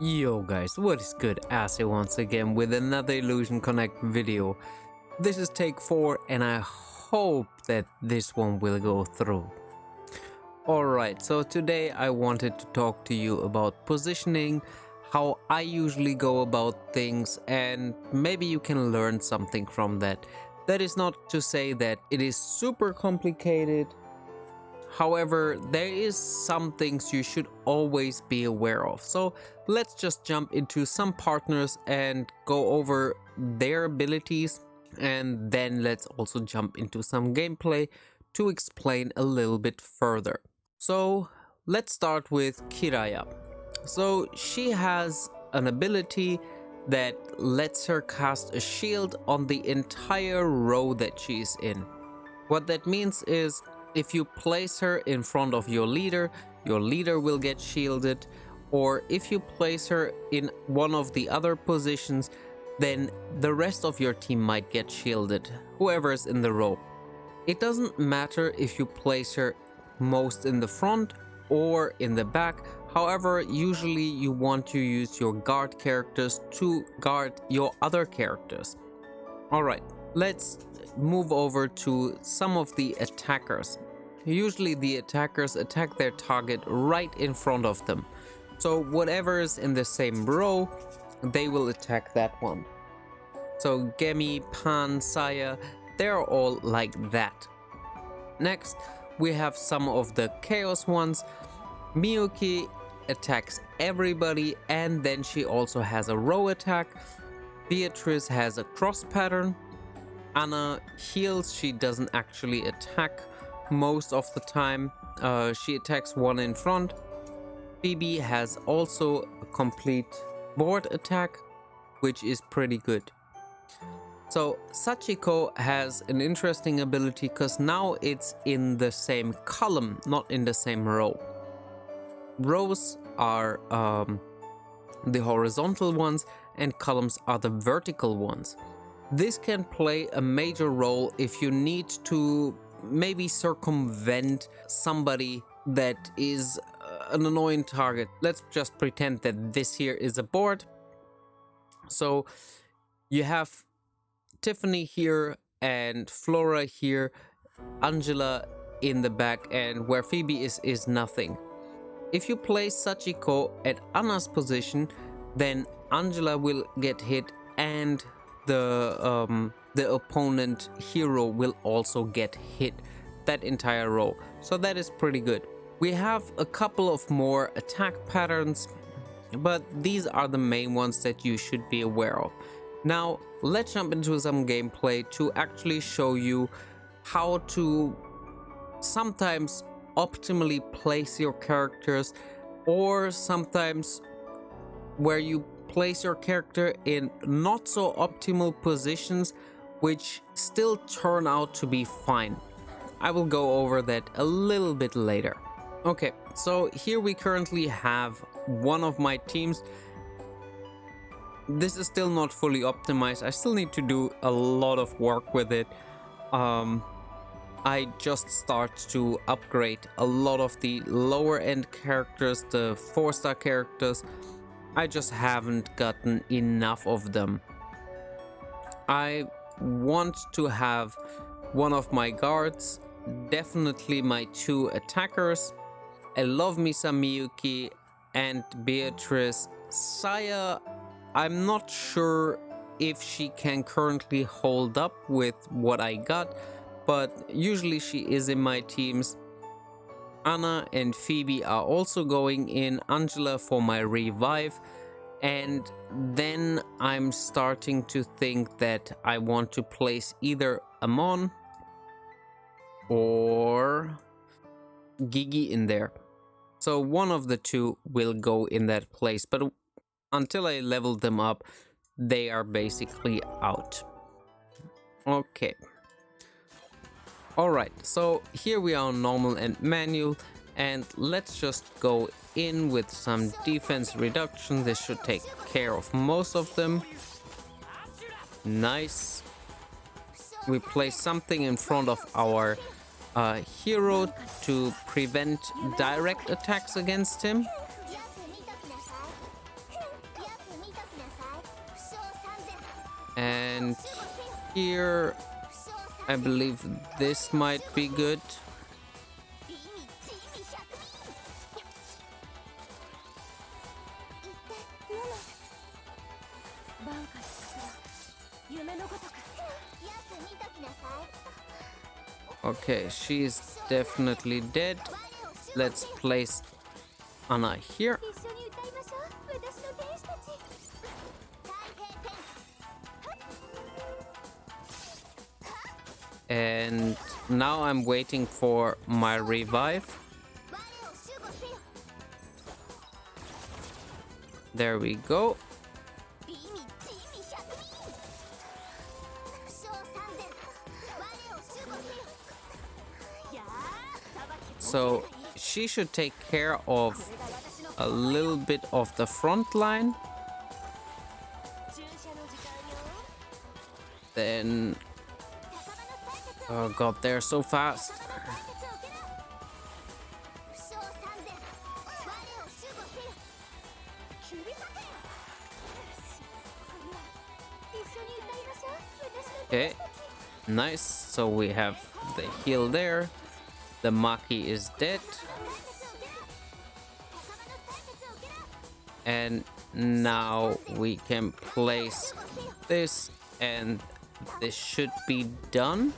Yo guys, what is good? Ase once again with another Illusion Connect video. This is take 4 and I hope that this one will go through. Alright, so today I wanted to talk to you about positioning, how I usually go about things, and maybe you can learn something from that. That is not to say that it is super complicated. However, there is some things you should always be aware of. So let's just jump into some partners and go over their abilities, and then let's also jump into some gameplay to explain a little bit further. So let's start with Kiraya. So she has an ability that lets her cast a shield on the entire row that she's in. What that means is if you place her in front of your leader will get shielded, or if you place her in one of the other positions, then the rest of your team might get shielded, whoever's in the row. It doesn't matter if you place her most in the front or in the back. However, usually you want to use your guard characters to guard your other characters. Alright, let's move over to some of the attackers. Usually the attackers attack their target right in front of them. So whatever is in the same row, they will attack that one. So Gemi, Pan, Saya, they're all like that. Next, we have some of the chaos ones. Miyuki attacks everybody, and then she also has a row attack. Beatrice has a cross pattern. Anna heals, she doesn't actually attack most of the time. She attacks one in front. Phoebe has also a complete board attack, which is pretty good. So Sachiko has an interesting ability because now it's in the same column, not in the same row. Rows are the horizontal ones and columns are the vertical ones. This can play a major role if you need to maybe circumvent somebody that is an annoying target. Let's just pretend that this here is a board. So you have Tiffany here and Flora here, Angela in the back, and where Phoebe is nothing. If you place Sachiko at Anna's position, then Angela will get hit and the opponent hero will also get hit, that entire row. So that is pretty good. We have a couple of more attack patterns, but these are the main ones that you should be aware of. Now let's jump into some gameplay to actually show you how to sometimes optimally place your characters, or sometimes where you place your character in not so optimal positions which still turn out to be fine. I will go over that a little bit later. Okay, so here we currently have one of my teams. This is still not fully optimized. I still need to do a lot of work with it. I just start to upgrade a lot of the lower end characters, the 4-star characters. I just haven't gotten enough of them. I want to have one of my guards, definitely my 2 attackers. I love me some Miyuki and Beatrice. Saya, I'm not sure if she can currently hold up with what I got, but usually she is in my teams. Anna and Phoebe are also going in, Angela for my revive, and then I'm starting to think that I want to place either Amon or Gigi in there. So one of the two will go in that place, but until I level them up, they are basically out. Okay. Alright, so here we are on normal and manual, and let's just go in with some defense reduction. This should take care of most of them. Nice. We place something in front of our hero to prevent direct attacks against him. And here, I believe this might be good. Okay, she's definitely dead. Let's place Anna here. And now I'm waiting for my revive. There we go. So she should take care of a little bit of the front line. Then, oh god, they're so fast. Okay, nice. So we have the heal there. The Maki is dead. And now we can place this, and this should be done.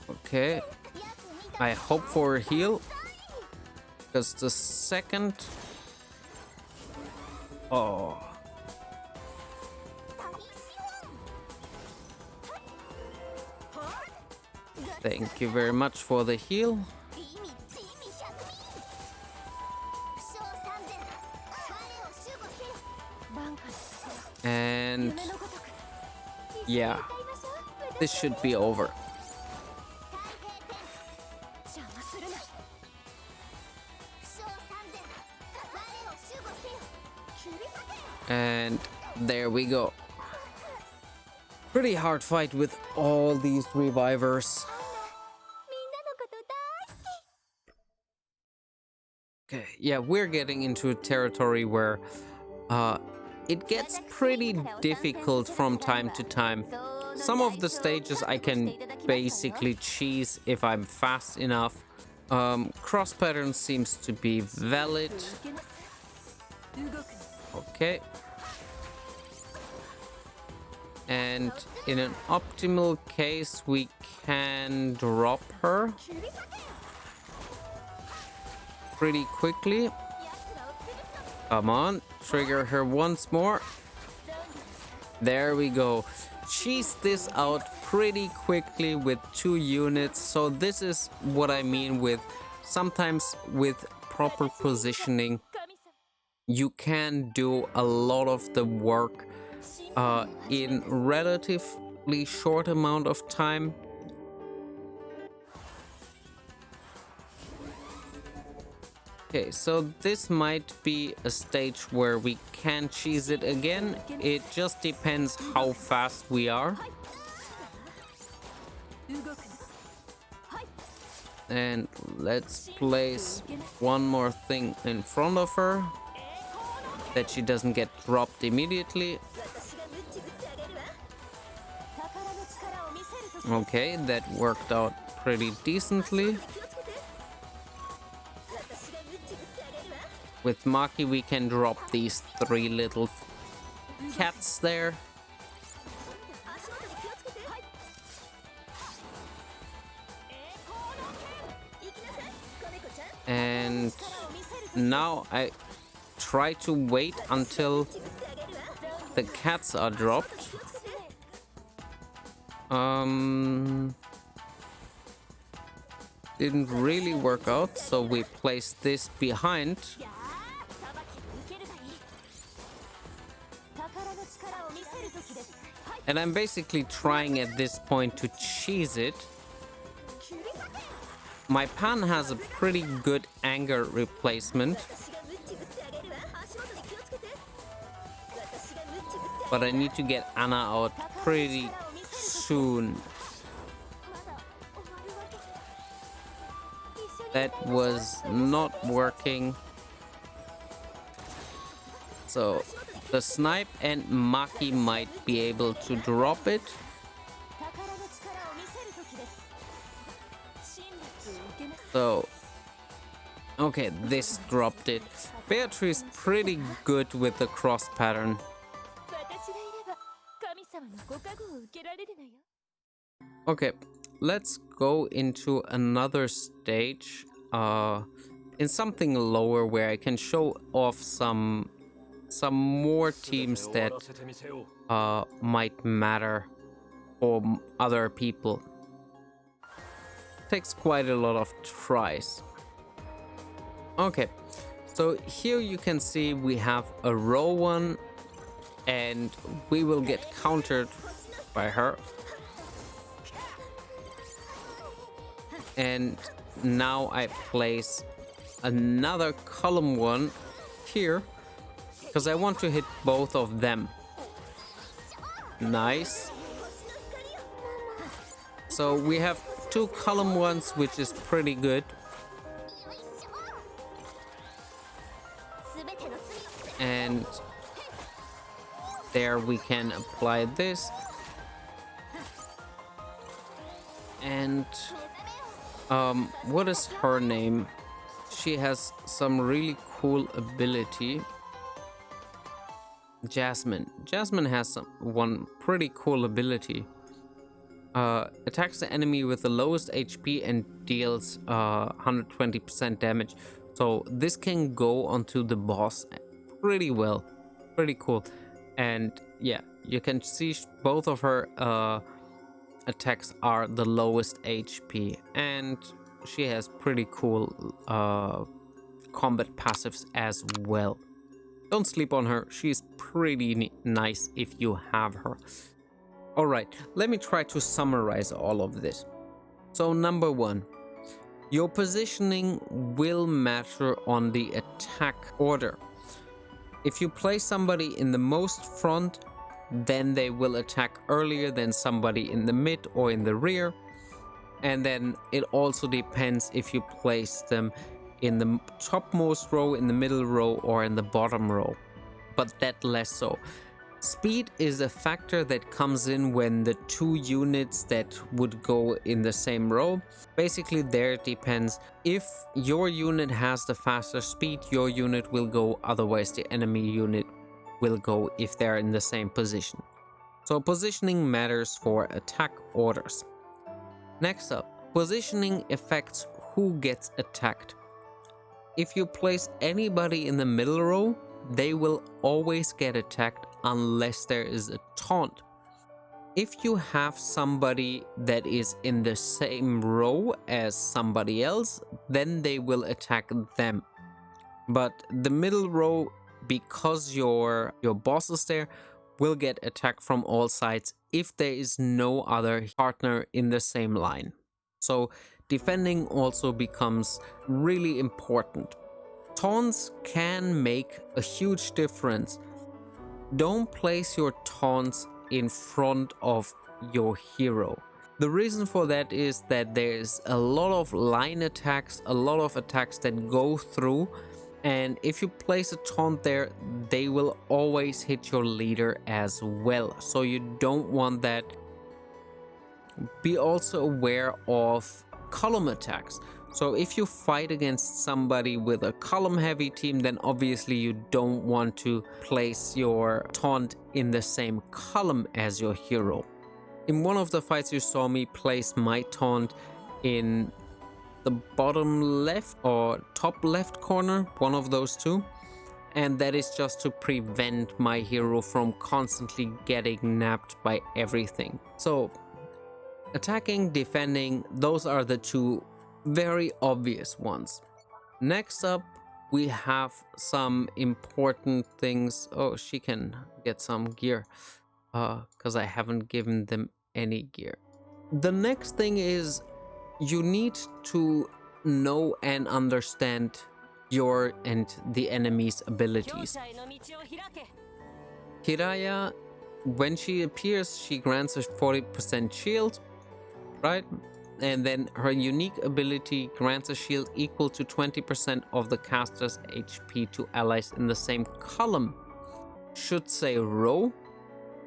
Okay, I hope for a heal, because the second... Oh. Thank you very much for the heal. And yeah, this should be over. And there we go. Pretty hard fight with all these revivers. Okay, yeah, we're getting into a territory where it gets pretty difficult from time to time. Some of the stages I can basically cheese if I'm fast enough. Cross pattern seems to be valid. Okay. And in an optimal case, we can drop her pretty quickly. Come on, trigger her once more. There we go. Cheese this out pretty quickly with 2 units. So this is what I mean with sometimes with proper positioning, you can do a lot of the work in relatively short amount of time. Okay, so this might be a stage where we can cheese it again. It just depends how fast we are. And let's place one more thing in front of her, that she doesn't get dropped immediately. Okay, that worked out pretty decently. With Maki we can drop these 3 little cats there. And now I try to wait until the cats are dropped. Didn't really work out, so we placed this behind. And I'm basically trying at this point to cheese it. My pan has a pretty good anger replacement, but I need to get Anna out pretty soon. That was not working. So the snipe and Maki might be able to drop it. So, okay, this dropped it. Beatrice pretty good with the cross pattern. Okay, let's go into another stage in something lower where I can show off some more teams that might matter for other people. Takes quite a lot of tries. Okay, so here you can see we have a row one and we will get countered by her. And now I place another column one here because I want to hit both of them. Nice. So we have two column ones, which is pretty good. And there we can apply this. And what is her name? She has some really cool ability. Jasmine. Jasmine has one pretty cool ability. Attacks the enemy with the lowest HP and deals 120% damage. So this can go onto the boss pretty well. Pretty cool. And yeah, you can see both of her attacks are the lowest HP. And she has pretty cool combat passives as well. Don't sleep on her. She's pretty nice if you have her. Alright, let me try to summarize all of this. So number one, your positioning will matter on the attack order. If you place somebody in the most front, then they will attack earlier than somebody in the mid or in the rear. And then it also depends if you place them in the topmost row, in the middle row, or in the bottom row. But that less so. Speed is a factor that comes in when the two units that would go in the same row. Basically, there it depends. If your unit has the faster speed, your unit will go. Otherwise, the enemy unit will go if they're in the same position. So positioning matters for attack orders. Next up, positioning affects who gets attacked. If you place anybody in the middle row, they will always get attacked unless there is a taunt. If you have somebody that is in the same row as somebody else, then they will attack them. But the middle row, because your boss is there, will get attacked from all sides if there is no other partner in the same line. So defending also becomes really important. Taunts can make a huge difference. Don't place your taunts in front of your hero. The reason for that is that there's a lot of line attacks, a lot of attacks that go through, and if you place a taunt there, they will always hit your leader as well. So you don't want that. Be also aware of column attacks. So if you fight against somebody with a column heavy team, then obviously you don't want to place your taunt in the same column as your hero. In one of the fights you saw me place my taunt in the bottom left or top left corner, one of those two. And that is just to prevent my hero from constantly getting napped by everything. So attacking, defending, those are the two very obvious ones. Next up, we have some important things. Oh, she can get some gear because I haven't given them any gear. The next thing is you need to know and understand your and the enemy's abilities. Hiraya, when she appears, she grants a 40% shield, right? And then her unique ability grants a shield equal to 20% of the caster's HP to allies in the same column. should say row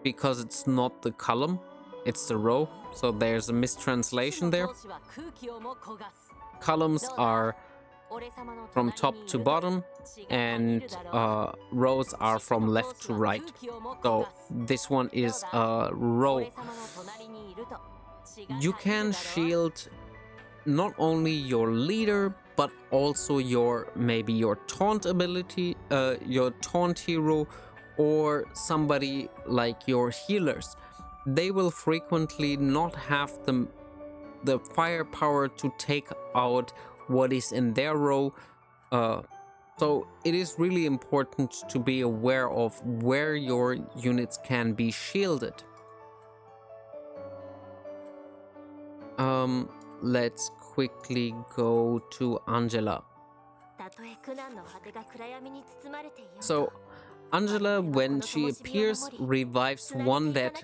because it's not the column, it's the row. So there's a mistranslation there. Columns are from top to bottom, and rows are from left to right. So this one is a row. You can shield not only your leader, but also maybe your taunt ability, your taunt hero, or somebody like your healers. They will frequently not have the firepower to take out what is in their row. So it is really important to be aware of where your units can be shielded. Let's quickly go to Angela. So Angela, when she appears, revives one dead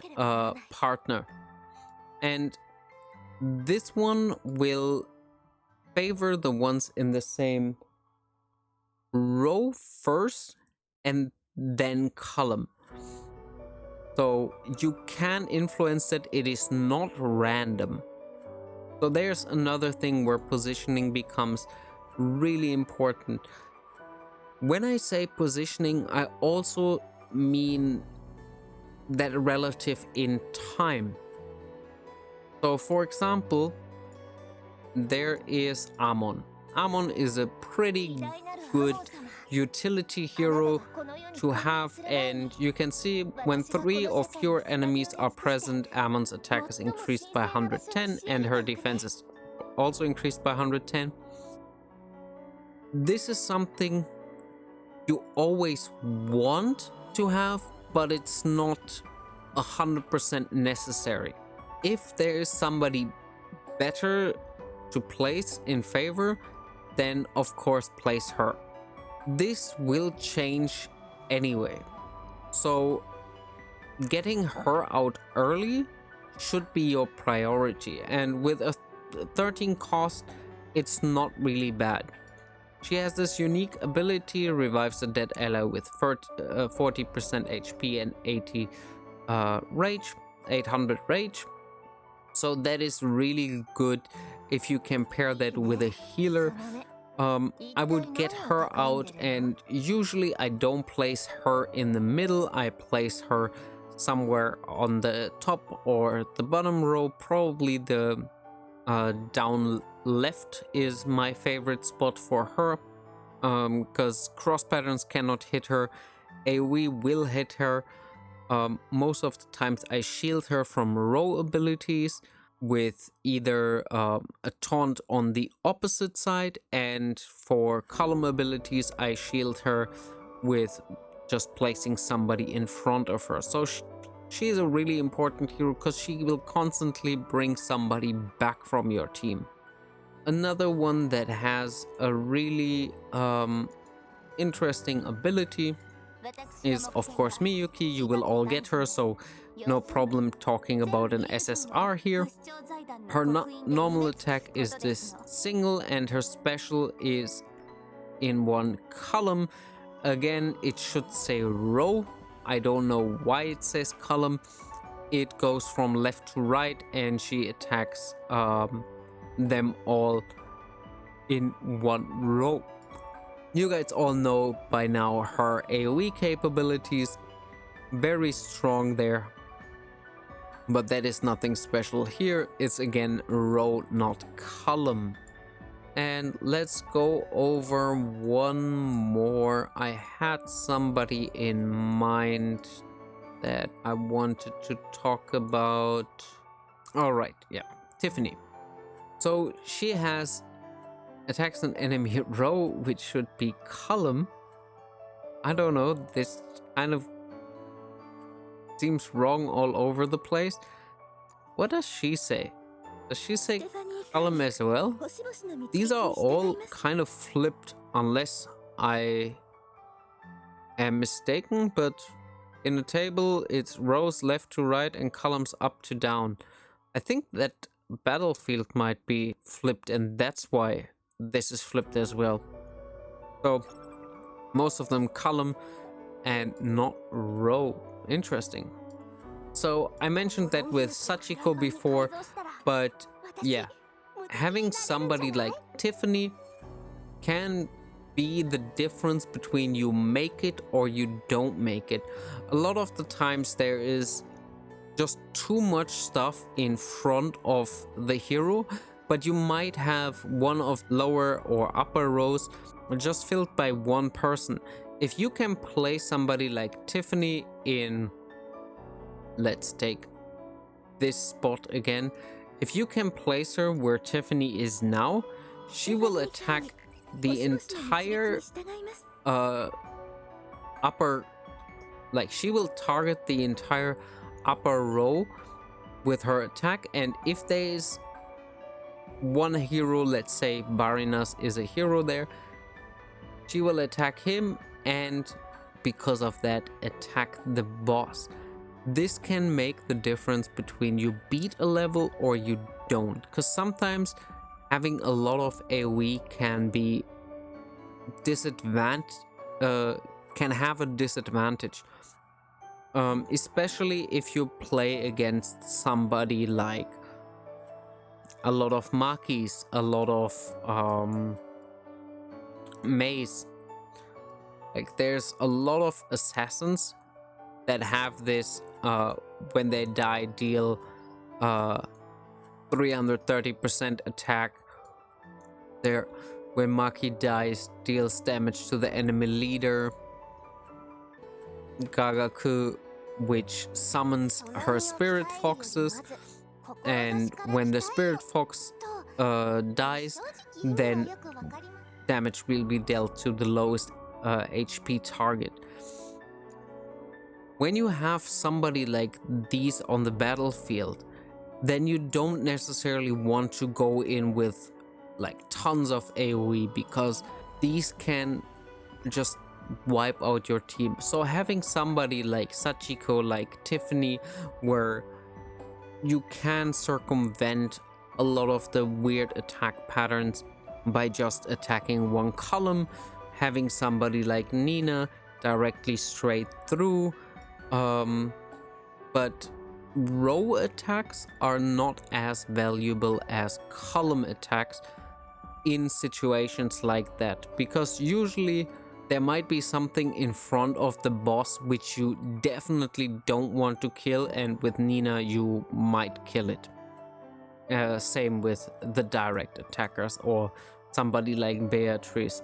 partner, and this one will favor the ones in the same row first and then column. So you can influence it, it is not random. So there's another thing where positioning becomes really important. When I say positioning, I also mean that relative in time. So for example, there is Amon. Amon is a pretty good utility hero to have, and you can see when 3 or fewer enemies are present, Amon's attack is increased by 110 and her defense is also increased by 110. This is something you always want to have, but it's not 100% necessary. If there is somebody better to place in favor, then of course place her. This will change anyway, so getting her out early should be your priority, and with a 13 cost, it's not really bad. She has this unique ability, revives a dead ally with 40% HP and 80 rage, 800 rage. So that is really good if you can pair that with a healer. I would get her out, and usually I don't place her in the middle, I place her somewhere on the top or the bottom row. Probably the down left is my favorite spot for her, because cross patterns cannot hit her, AoE will hit her. Most of the times I shield her from row abilities with either a taunt on the opposite side, and for column abilities I shield her with just placing somebody in front of her. So she is a really important hero because she will constantly bring somebody back from your team. Another one that has a really interesting ability is of course Miyuki. You will all get her, so no problem talking about an SSR here. Her normal attack is this single, and her special is in one column. Again, it should say row. I don't know why it says column. It goes from left to right, and she attacks them all in one row. You guys all know by now her AoE capabilities, very strong there, but that is nothing special here. It's again row, not column. And let's go over one more. I had somebody in mind that I wanted to talk about. All right, yeah, Tiffany. So she has attacks an enemy row, which should be column. I don't know, this kind of seems wrong all over the place. What does she say? Does she say column as well? These are all kind of flipped unless I am mistaken, but in the table it's rows left to right and columns up to down. I think that Battlefield might be flipped, and that's why this is flipped as well. So most of them column, and not Ro. Interesting. So I mentioned that with Sachiko before, but yeah, having somebody like Tiffany can be the difference between you make it or you don't make it. A lot of the times there is just too much stuff in front of the hero, but you might have one of lower or upper rows just filled by one person. If you can play somebody like Tiffany in, let's take this spot again, if you can place her where Tiffany is now, she will attack the entire upper, like she will target the entire upper row with her attack. And if there's one hero, let's say Barinas is a hero there, she will attack him and because of that attack the boss. This can make the difference between you beat a level or you don't, because sometimes having a lot of AoE can be can have a disadvantage, especially if you play against somebody like a lot of Makis, a lot of Maze. Like there's a lot of assassins that have this when they die deal 330% attack. There, when Maki dies, deals damage to the enemy leader. Gagaku, which summons her spirit foxes, and when the spirit fox dies, then damage will be dealt to the lowest HP target. When you have somebody like these on the battlefield, then you don't necessarily want to go in with like tons of AoE, because these can just wipe out your team. So having somebody like Sachiko, like Tiffany, where you can circumvent a lot of the weird attack patterns by just attacking one column, having somebody like Nina directly straight through, but row attacks are not as valuable as column attacks in situations like that, because usually there might be something in front of the boss which you definitely don't want to kill, and with Nina you might kill it. Same with the direct attackers or somebody like Beatrice.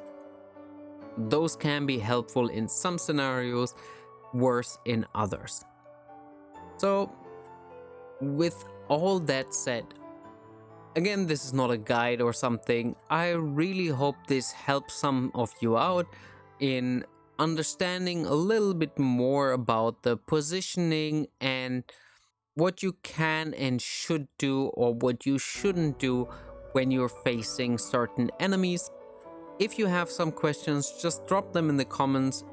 Those can be helpful in some scenarios, worse in others. So with all that said, again, this is not a guide or something. I really hope this helps some of you out in understanding a little bit more about the positioning and what you can and should do or what you shouldn't do when you're facing certain enemies. If you have some questions, just drop them in the comments.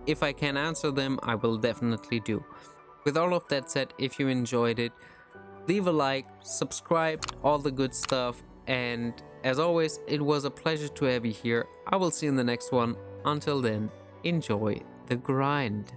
If I can answer them, I will definitely do. With all of that said, if you enjoyed it, leave a like, subscribe, all the good stuff, and as always, it was a pleasure to have you here. I will see you in the next one. Until then, enjoy the grind.